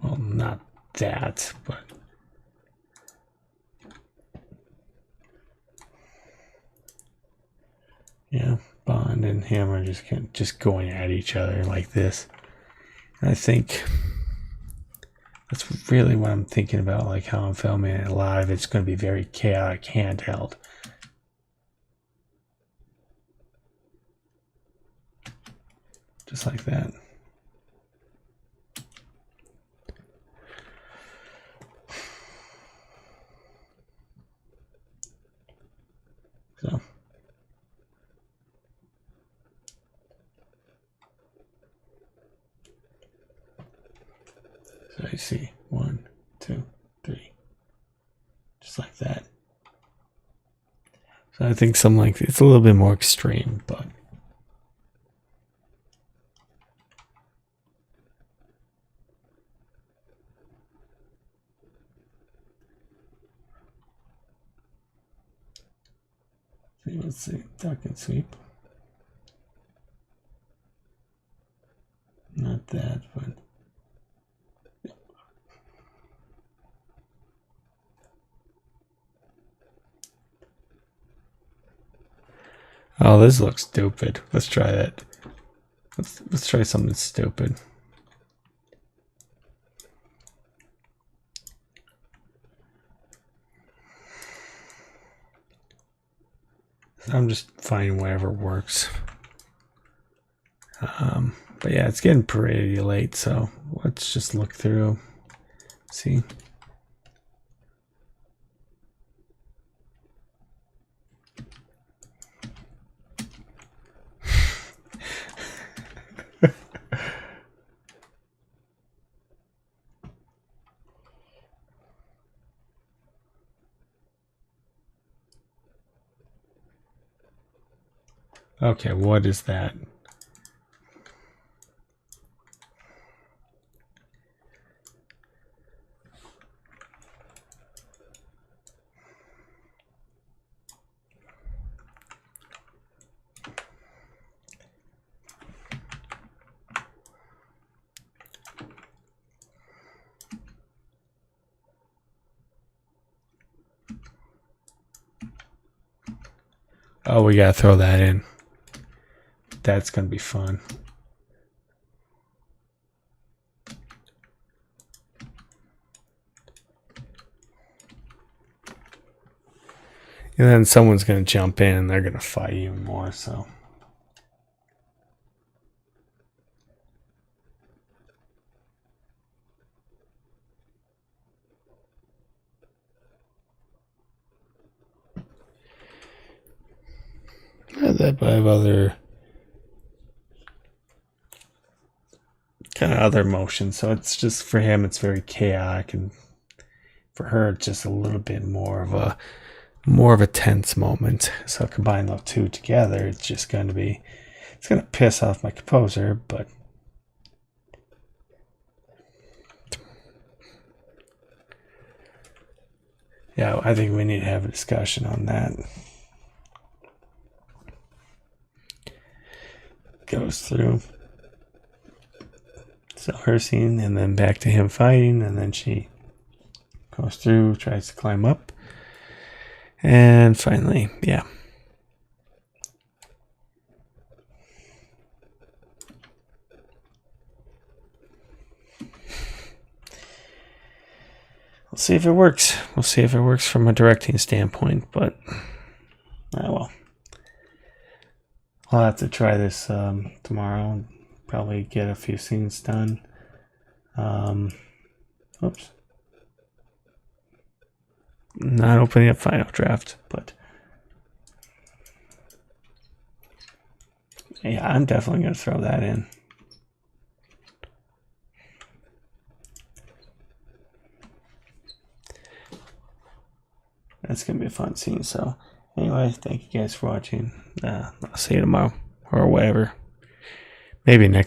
S1: Well, not that, but yeah, Bond and him are just going at each other like this. And I think that's really what I'm thinking about, like how I'm filming it live. It's going to be very chaotic handheld. Just like that. So you see 1, 2, 3, just like that. So I think something like it's a little bit more extreme, but let's see, duck and sweep. Not that, but oh, this looks stupid. Let's try that. Let's try something stupid. I'm just finding whatever works. But yeah, it's getting pretty late, so let's just look through. See. Okay, what is that? Oh, we gotta throw that in. That's gonna be fun. And then someone's gonna jump in and they're gonna fight even more, so. That I have other kind of other emotions, so it's just for him it's very chaotic, and for her it's just a little bit more of a tense moment. So combine those two together, it's just going to be, it's going to piss off my composer, but yeah, I think we need to have a discussion on that. Goes through. So her scene, and then back to him fighting, and then she goes through, tries to climb up, and finally, yeah. We'll see if it works. We'll see if it works from a directing standpoint, but well. I'll have to try this tomorrow. Probably get a few scenes done. Oops. Not opening up Final Draft, but yeah, I'm definitely going to throw that in. That's going to be a fun scene. So anyway, thank you guys for watching. I'll see you tomorrow or whatever. Maybe next